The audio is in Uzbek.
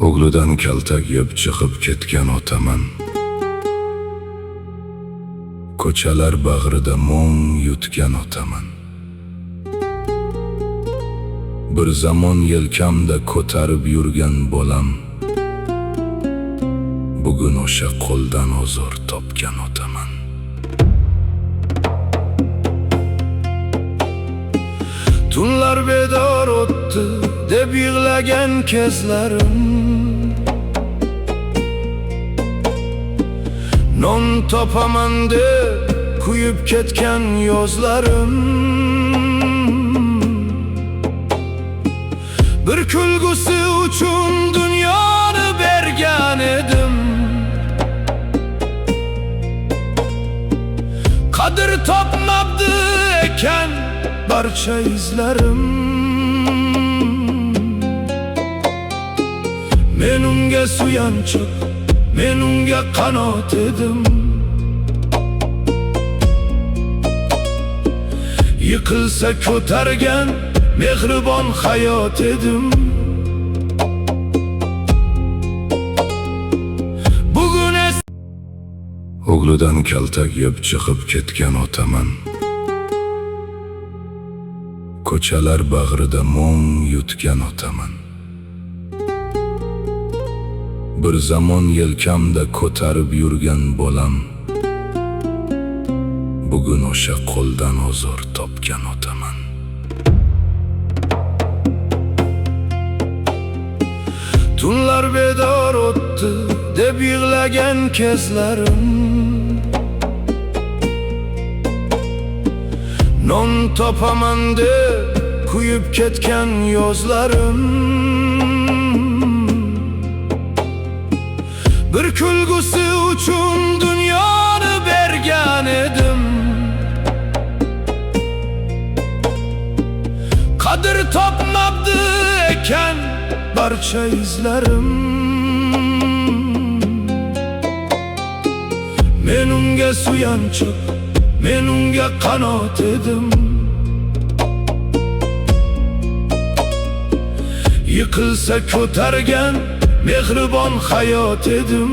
O'g'lidan kaltak yeb chiqib ketgan otaman. Ko'chalar bag'rida mung yutgan otaman. Bir zamon yelkamda ko'tarib yurgan bolam, bugun o'sha qo'ldan ozor topgan otaman. Tunlar bedor o'tdi deb yig'lagan kezlarim, non topaman deb kuyib ketgan yozlarim, bir kulgusi uchun dunyoni bergan edim. Qadr topmabdi ekan barcha izlarim. Men unga suyanchiq, men unga qanot edim. Yiqilsa ko'targan mehribon hayot edim. Bugun o'g'lidan kaltak yeb chiqib ketgan otaman. Ko'chalar bag'rida mung yutgan otaman. Bir zamon yelkamda ko'tarib yurgan bolam, bugun o'sha qo'ldan ozor topgan otaman. Tunlar bedor o'tdi deb yig'lagan kezlarim, non topaman deb kuyib ketgan yozlarim, bir kulgusi uchun dunyoni bergan edim. Qadr topmabdi ekan barcha izlarim. Men unga suyanchiq, men unga qanot edim. Yiqilsa ko'targan mehribon hayot edim.